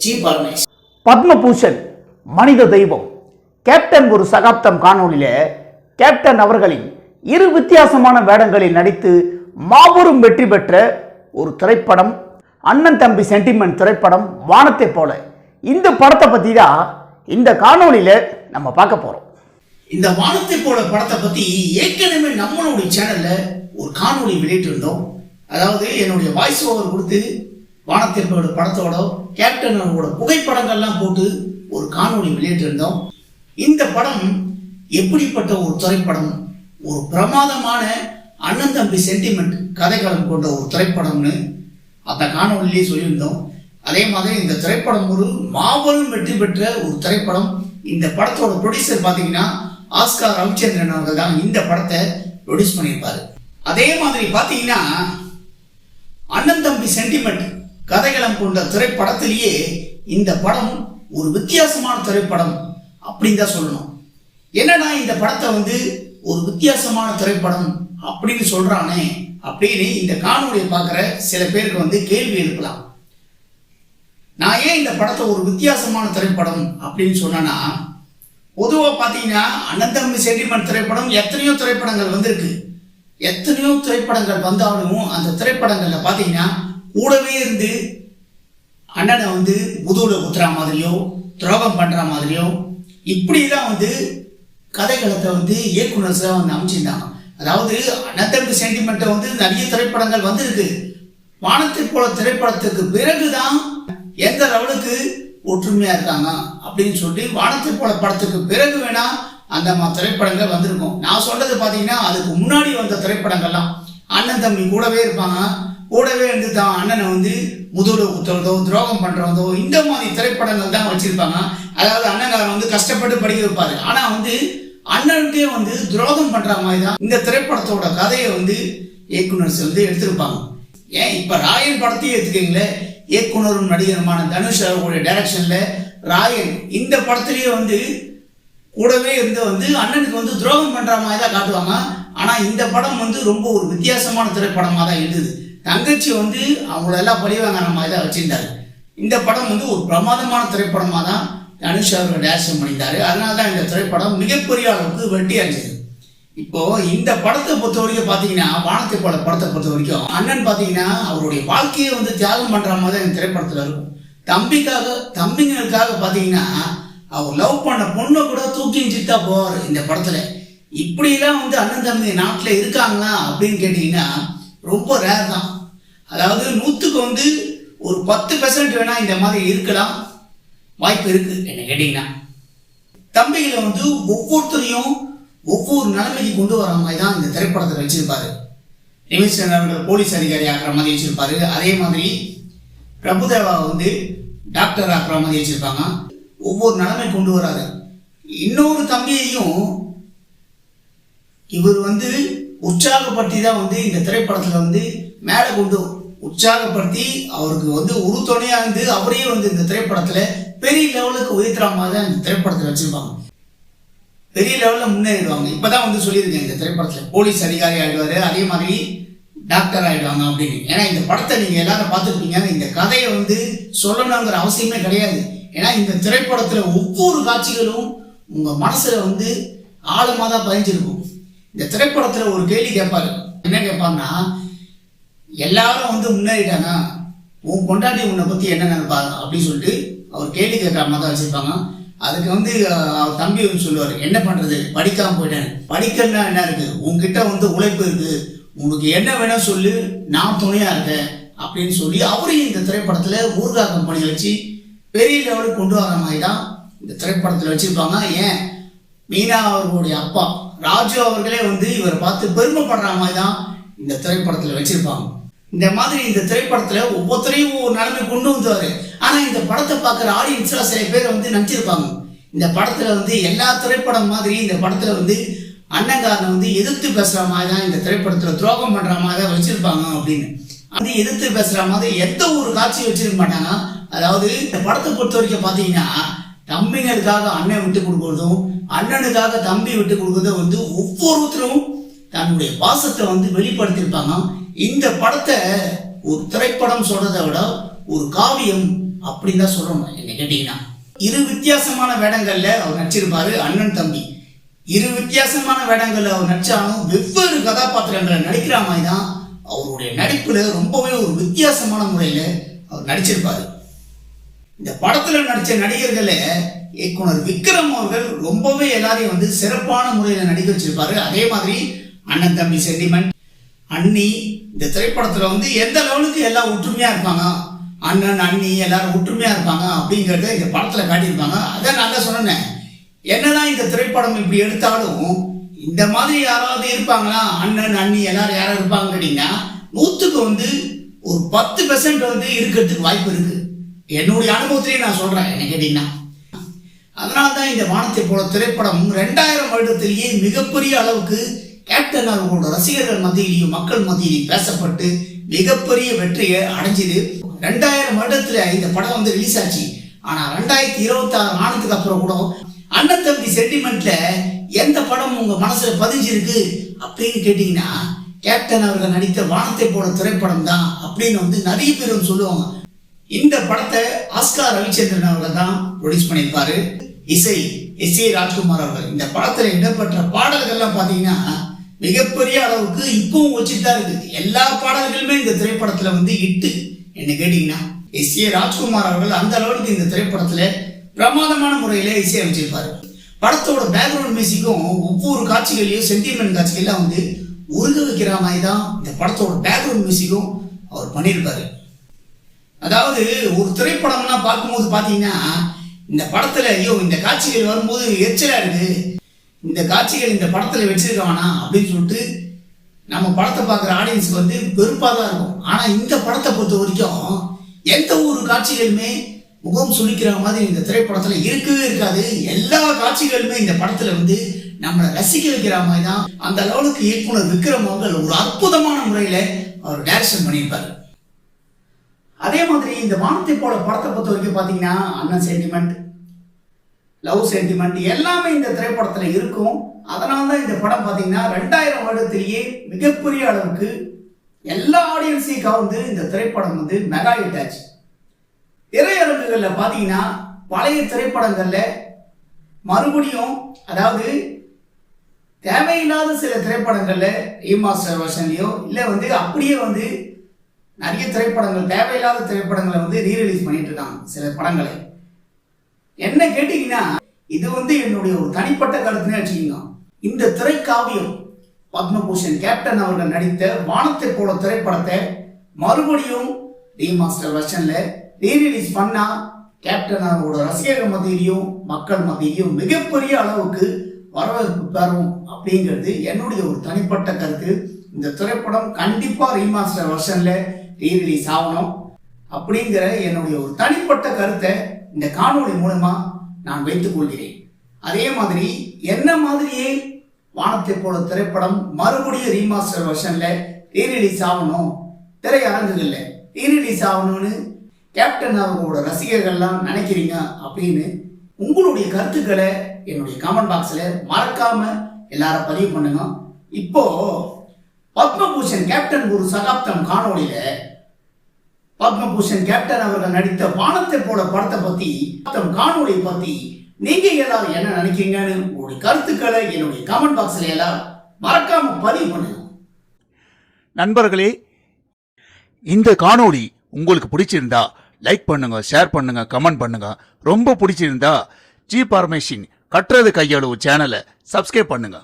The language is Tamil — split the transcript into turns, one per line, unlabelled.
Cheap organise.
பத்மபூஷன் மனித தெய்வம் கேப்டன் ஒரு சகாப்தம் காணொளியில கேப்டன் அவர்களின் இரு வித்தியாசமான வேடங்களில் நடித்து மாபெரும் வெற்றி பெற்ற ஒரு திரைப்படம் அண்ணன் தம்பி சென்டிமெண்ட் திரைப்படம் வானத்தை போல. இந்த படத்தை பத்தி தான் இந்த காணொளியில நம்ம பார்க்க போறோம்.
இந்த வானத்தை போல படத்தை பத்தி ஏற்கனவே நம்மளுடைய சேனல்ல ஒரு காணொளி வெளியிட்டிருந்தோம். அதாவது என்னுடைய வாய்ஸ் ஓவர் கொடுத்து வானத்தை போல படத்தோட கேப்டனோட புகைப்படங்கள்லாம் போட்டு ஒரு காணொளி வெளியிட்டிருந்தோம். இந்த படம் எப்படிப்பட்ட ஒரு திரைப்படம், ஒரு பிரமாதமான அண்ணன் தம்பி சென்டிமெண்ட் கதைக்களம் கொண்ட ஒரு திரைப்படம்னு அந்த காணொலியிலே சொல்லியிருந்தோம். அதே மாதிரி இந்த திரைப்படம் ஒரு மாபெரும் வெற்றி பெற்ற ஒரு திரைப்படம். இந்த படத்தோட ப்ரொடியூசர் பார்த்தீங்கன்னா ஆஸ்கார் ரவிச்சந்திரன் அவர்கள் தான் இந்த படத்தை ப்ரொடியூஸ் பண்ணியிருப்பாரு. அதே மாதிரி பார்த்தீங்கன்னா அண்ணன் தம்பி சென்டிமெண்ட் கதைகளம் கொண்ட திரைப்படத்திலேயே இந்த படம் ஒரு வித்தியாசமான திரைப்படம் அப்படின்னு தான் சொல்லணும். என்னன்னா இந்த படத்தை ஒரு வித்தியாசமான திரைப்படம் அப்படின்னு சொல்றானே அப்படின்னு இந்த காணொலியை பார்க்குற சில பேருக்கு கேள்வி எழுப்பலாம். நான் ஏன் இந்த படத்தை ஒரு வித்தியாசமான திரைப்படம் அப்படின்னு சொன்னா, பொதுவாக பார்த்தீங்கன்னா அண்ணன் தம்பி சென்டிமெண்ட் திரைப்படம் எத்தனையோ திரைப்படங்கள் வந்திருக்கு. எத்தனையோ திரைப்படங்கள் வந்தாலும் அந்த திரைப்படங்கள்ல பார்த்தீங்கன்னா கூடவே இருந்து அண்ணனை முதுகுல குத்துற மாதிரியோ துரோகம் பண்ற மாதிரியோ இப்படிதான் கதைகளத்தை இயக்குனர்ஸ் அமைச்சிருந்தாங்க. அதாவது அண்ணன் தம்பி சென்டிமெண்ட்டை நிறைய திரைப்படங்கள் வந்திருக்கு. வானத்தை போல திரைப்படத்துக்கு பிறகுதான் எந்த லெவலுக்கு ஒற்றுமையா இருக்காங்க அப்படின்னு சொல்லி வானத்தை போல படத்துக்கு பிறகு வேணா அந்த திரைப்படங்கள் வந்திருக்கும். நான் சொல்றது பாத்தீங்கன்னா அதுக்கு முன்னாடி வந்த திரைப்படங்கள்லாம் அண்ணன் தம்பி கூடவே இருப்பாங்க. கூடவே இருந்து தான் அண்ணனை முதுகுல குத்துறதோ துரோகம் பண்றதோ இந்த மாதிரி திரைப்படங்கள் தான் வச்சிருப்பாங்க. அதாவது அண்ணன் கஷ்டப்பட்டு படிக்க வைப்பாரு. ஆனா அண்ணனுக்கே துரோகம் பண்ற மாதிரி தான் இந்த திரைப்படத்தோட கதையை இயக்குனர்ஸ் எடுத்திருப்பாங்க. ஏன் இப்ப ராயன் படத்தையும் எடுத்துக்கீங்களே, இயக்குனரும் நடிகருமான தனுஷ் அவர்களுடைய டைரக்ஷன்ல ராயன் இந்த படத்திலேயே கூடவே இருந்து அண்ணனுக்கு துரோகம் பண்ற மாதிரி தான் காட்டுவாங்க. ஆனா இந்த படம் ரொம்ப ஒரு வித்தியாசமான திரைப்படமா தான் இருந்தது. தங்கச்சி அவங்களெல்லாம் பழிவாங்கிற மாதிரி தான் வச்சிருந்தாரு. இந்த படம் ஒரு பிரமாதமான திரைப்படமா தான் தனுஷ் அவர்கள் டைரக்ஷன் பண்ணியிருந்தாரு. அதனாலதான் இந்த திரைப்படம் மிகப்பெரிய அளவுக்கு வெற்றி அடைஞ்சது. இப்போ இந்த படத்தை பொறுத்த வரைக்கும் பாத்தீங்கன்னா வானத்தை போல படத்தை பொறுத்த வரைக்கும் அண்ணன் பாத்தீங்கன்னா அவருடைய வாழ்க்கையை தியாகம் பண்ற மாதிரி இந்த திரைப்படத்துல இருக்கும். தம்பிங்களுக்காக பாத்தீங்கன்னா அவர் லவ் பண்ண பொண்ணை கூட தூக்கி சித்தா போவார் இந்த படத்துல. இப்படிலாம் அண்ணன் தம்பி நாட்டுல இருக்காங்களா அப்படின்னு கேட்டீங்கன்னா ரொம்ப ரேர் தான். அதாவது 100க்கு ஒரு 10% வேணா இந்த மாதிரி இருக்கலாம், வாய்ப்பு இருக்கு என்ன கேட்டீங்கன்னா. தம்பிகளை ஒவ்வொருத்தரையும் ஒவ்வொரு நிலைமைக்கு கொண்டு வர மாதிரி தான் இந்த திரைப்படத்தை வச்சிருப்பாரு. நிமிஷன் அவர்கள் போலீஸ் அதிகாரி ஆக்குற மாதிரி வச்சிருப்பாரு. அதே மாதிரி பிரபுதேவா டாக்டர் ஆக்குற மாதிரி வச்சிருப்பாங்க. ஒவ்வொரு நிலைமை கொண்டு வராது. இன்னொரு தம்பியையும் இவர் உற்சாகப்படுத்தி தான் இந்த திரைப்படத்துல மேல கொண்டு உற்சாகப்படுத்தி அவருக்கு உறுதுணையா அவரையே இந்த திரைப்படத்துல பெரிய லெவலுக்கு உயர்த்துற மாதிரி தான் இந்த திரைப்படத்துல வச்சிருப்பாங்க. பெரிய லெவல்ல முன்னேறிடுவாங்க. இப்பதான் சொல்லியிருக்கேன் இந்த திரைப்படத்துல போலீஸ் அதிகாரி ஆயிடுவாரு, அதே மாதிரி டாக்டர் ஆயிடுவாங்க அப்படின்னு. ஏன்னா இந்த படத்தை நீங்க எல்லாரும் பார்த்துருப்பீங்க. இந்த கதையை சொல்லணுங்கிற அவசியமே கிடையாது. ஏன்னா இந்த திரைப்படத்துல ஒவ்வொரு காட்சிகளும் உங்க மனசுல ஆழமா தான் பதிஞ்சிருக்கும். இந்த திரைப்படத்துல ஒரு கேள்வி கேட்பாரு. என்ன கேட்பாங்கன்னா, எல்லாரும் முன்னேறிட்டாங்க, உன் கொண்டாடி உன்னை பத்தி என்ன நினைப்பாங்க அப்படின்னு சொல்லிட்டு அவர் கேள்வி கேட்கற மாதிரி தான் வச்சிருப்பாங்க. அதுக்கு அவர் தம்பி சொல்லுவாரு, என்ன பண்றது, படிக்காம போயிட்டேன். படிக்கன்னா என்ன இருக்கு, உன்கிட்ட உழைப்பு இருக்கு, உனக்கு என்ன வேணும் சொல்லு, நான் துணையா இருக்கேன் அப்படின்னு சொல்லி அவரையும் இந்த திரைப்படத்துல ஊர்கா கம்பெனி வச்சு பெரிய லெவலுக்கு கொண்டு வர மாதிரி தான் இந்த திரைப்படத்துல வச்சிருப்பாங்க. ஏன் மீனா அவர்களுடைய அப்பா ராஜு அவர்களே இவரை பார்த்து பெருமைப்படுற மாதிரி தான் இந்த திரைப்படத்துல வச்சிருப்பாங்க. இந்த மாதிரி இந்த திரைப்படத்துல ஒவ்வொருத்தரையும் ஒரு நிலைமை கொண்டு வந்துவாரு. ஆனா இந்த படத்தை பார்க்குற ஆடியன்ஸ்ல சில பேர் நினைச்சிருப்பாங்க, இந்த படத்துல எல்லா திரைப்படம் மாதிரி இந்த படத்துல அண்ணங்காரனை எதிர்த்து பேசுற மாதிரி தான் இந்த திரைப்படத்துல துரோகம் பண்ற மாதிரி தான் வச்சிருப்பாங்க அப்படின்னு. எதிர்த்து பேசுற மாதிரி எந்த ஒரு காட்சியும் வச்சிருக்க மாட்டாங்க. அதாவது இந்த படத்தை பொறுத்த வரைக்கும் பாத்தீங்கன்னா தம்பிங்களுக்காக அண்ணன் விட்டு கொடுக்கறதும் அண்ணனுக்காக தம்பி விட்டு கொடுக்கறதும் ஒவ்வொருத்தரும் தன்னுடைய பாசத்தை வெளிப்படுத்தியிருப்பாங்க. இந்த படத்தை ஒரு திரைப்படம் சொல்றதை விட ஒரு காவியம் அப்படின்னு தான் சொல்லணும் என்ன கேட்டீங்கன்னா. இரு வித்தியாசமான வேடங்கள்ல அவர் நடிச்சிருப்பாரு அண்ணன் தம்பி. இரு வித்தியாசமான வேடங்கள்ல அவர் நடிச்சாலும் வெவ்வேறு கதாபாத்திரங்களை நடிக்கிற மாதிரி தான் அவருடைய நடிப்புல ரொம்பவே ஒரு வித்தியாசமான முறையில அவர் நடிச்சிருப்பாரு. இந்த படத்துல நடிச்ச நடிகர்களை இயக்குனர் விக்ரம் அவர்கள் ரொம்பவே எல்லாரையும் சிறப்பான முறையில நடிக்க வச்சிருப்பாரு. அதே மாதிரி அண்ணன் தம்பி சென்டிமெண்ட், அண்ணி, இந்த திரைப்படத்துல எந்த லெவலுக்கு எல்லாம் ஒற்றுமையா இருப்பாங்க, அண்ணன் அண்ணி எல்லாரும் ஒற்றுமையா இருப்பாங்க அப்படிங்கறத இந்த படத்துல காட்டியிருப்பாங்க. அதான் நான் தான் சொன்னேன், என்னதான் இந்த திரைப்படம் இப்படி எடுத்தாலும் இந்த மாதிரி யாராவது இருப்பாங்களா, அண்ணன் அண்ணி எல்லாரும் யாரும் இருப்பாங்க கேட்டீங்கன்னா 100க்கு ஒரு 10% இருக்கிறதுக்கு வாய்ப்பு இருக்கு. என்னுடைய அனுபவத்திலேயே நான் சொல்றேன் என்ன கேட்டீங்கன்னா. அதனால்தான் இந்த வானத்தை போல திரைப்படம் 2000 வருடத்திலேயே மிகப்பெரிய அளவுக்கு கேப்டன் அவர்களோட ரசிகர்கள் மத்தியிலையும் மக்கள் மத்தியிலையும் பேசப்பட்டு மிகப்பெரிய வெற்றியை அடைஞ்சது. 2000 வருடத்துல இந்த படம் ரிலீஸ் ஆச்சு. ஆனா 2026 ஆனதுக்கு அப்புறம் கூட அண்ணன் தம்பி சென்டிமெண்ட்ல எந்த படம் உங்க மனசுல பதிஞ்சிருக்கு அப்படின்னு கேட்டீங்கன்னா கேப்டன் அவர்கள் நடித்த வானத்தை போல திரைப்படம் தான் அப்படின்னு நிறைய பேர் சொல்லுவாங்க. இந்த படத்தை ஆஸ்கார் ரவிச்சந்திரன் அவர்கள் தான் ப்ரொடியூஸ் பண்ணியிருப்பாரு. இசை எஸ்.ஏ. ராஜ்குமார் அவர்கள். இந்த படத்துல இடம்பெற்ற பாடல்கள்லாம் பாத்தீங்கன்னா மிகப்பெரிய அளவுக்கு இப்பவும் வச்சுட்டு தான் இருக்கு. எல்லா பாடல்களுமே இந்த திரைப்படத்துல இட்டு என்ன கேட்டீங்கன்னா எஸ்.ஏ. ராஜ்குமார் அவர்கள் அந்த அளவுக்கு இந்த திரைப்படத்துல பிரமாதமான முறையில இசையமைச்சிருப்பாரு. படத்தோட பேக்ரவுண்ட் மியூசிக்கும் ஒவ்வொரு காட்சிகளையும் சென்டிமெண்ட் காட்சிகள்லாம் உருக வைக்கிற மாதிரி தான் இந்த படத்தோட பேக்ரவுண்ட் மியூசிக்கும் அவர் பண்ணியிருப்பாரு. அதாவது ஒரு திரைப்படம்னா பார்க்கும்போது பாத்தீங்கன்னா இந்த படத்துல இந்த காட்சிகள் வரும்போது எச்சலா இருக்கு, இந்த காட்சிகள் இந்த படத்துல வச்சிருக்கானா அப்படின்னு சொல்லிட்டு நம்ம படத்தை பார்க்குற ஆடியன்ஸுக்கு வெறுப்பா தான் இருக்கும். ஆனா இந்த படத்தை பொறுத்த வரைக்கும் எந்த ஒரு காட்சிகளுமே முகம் சுளிக்கிற மாதிரி இந்த திரைப்படத்துல இருக்கவே இருக்காது. எல்லா காட்சிகளுமே இந்த படத்துல நம்மளை ரசிக்க வைக்கிற மாதிரி தான் அந்த லெவலுக்கு இயக்குனர் விக்ரம் அவர்கள் ஒரு அற்புதமான முறையில அவர் டைரக்ஷன் பண்ணியிருப்பாரு. அதே மாதிரி இந்த வானத்தை போல படத்தை பொறுத்த வரைக்கும் பாத்தீங்கன்னா அண்ணன் சென்டிமெண்ட், லவ் சென்டிமெண்ட் எல்லாமே இந்த திரைப்படத்துல இருக்கும். அதனால்தான் இந்த படம் பாத்தீங்கன்னா 2000 வருடத்திலேயே மிகப்பெரிய அளவுக்கு எல்லா ஆடியன்ஸையும் கவர்ந்து இந்த திரைப்படம் மெகா ஹிட் ஆச்சு. திரையரங்குகள்ல பாத்தீங்கன்னா பழைய திரைப்படங்கள்ல மறுபடியும் அதாவது தேவையில்லாத சில திரைப்படங்கள்ல ரீமாஸ்டர் வெர்ஷன்லயோ இல்ல அப்படியே நிறைய திரைப்படங்கள் தேவையில்லாத திரைப்படங்களை ரீரிலீஸ் பண்ணிட்டு இருக்காங்க சில படங்களை. என்ன கேட்டீங்கன்னா இது என்னுடைய ஒரு தனிப்பட்ட கருத்துன்னு வச்சுக்கோங்க. இந்த திரைக்காவியம் பத்மபூஷன் கேப்டன் அவர்கள் நடித்த வானத்தை போல திரைப்படத்தை மறுபடியும் ரீமாஸ்டர் வெர்ஷன்ல ரீரிலீஸ் பண்ணா கேப்டன் அவரோட ரசிகர்கள் மத்தியிலையும் மக்கள் மத்தியிலையும் மிகப்பெரிய அளவுக்கு வரவேற்பு பெறும் அப்படிங்கிறது என்னுடைய ஒரு தனிப்பட்ட கருத்து. இந்த திரைப்படம் கண்டிப்பா ரீமாஸ்டர் வெர்ஷன்ல ரீரிலீஸ் ஆகணும் அப்படிங்கிற என்னுடைய ஒரு தனிப்பட்ட கருத்தை இந்த காணொளி மூலமா நான் வைத்துக் கொள்கிறேன். அதே மாதிரி என்ன மாதிரியே வானத்தை போல திரைப்படம் மறுபடியும் ரீமாஸ்டர் வெர்ஷன்ல ரீரிலீஸ் ஆகணும், திரையரங்குகள்ல ரீரிலீஸ் ஆகணும்னு கேப்டன் அவர்களோட ரசிகர்கள்லாம் நினைக்கிறீங்க அப்படின்னு உங்களுடைய கருத்துக்களை என்னுடைய கமெண்ட் பாக்ஸ்ல மறக்காம எல்லாரும் பதிவு பண்ணுங்க. இப்போ பத்மபூஷன் கேப்டன் ஒரு சகாப்தம் காணொளியில பத்மபூஷன் கேப்டன் அவர்கள் நடித்த வானத்தை போல படத்தை பத்தி காணொளி பத்தி நீங்க எல்லாரும் என்ன நினைக்கிறீங்கன்னு உங்களுடைய கருத்துக்களை என்னுடைய கமெண்ட் பாக்ஸ்ல எல்லாரும் மறக்காம பதிவு பண்ணுங்க.
நண்பர்களே, இந்த காணொளி உங்களுக்கு பிடிச்சிருந்தா லைக் பண்ணுங்க, ஷேர் பண்ணுங்க, கமெண்ட் பண்ணுங்க. ரொம்ப பிடிச்சிருந்தா ஜி பார்மேஷன் கட்டுறது கையளவு சேனலை சப்ஸ்கிரைப் பண்ணுங்க.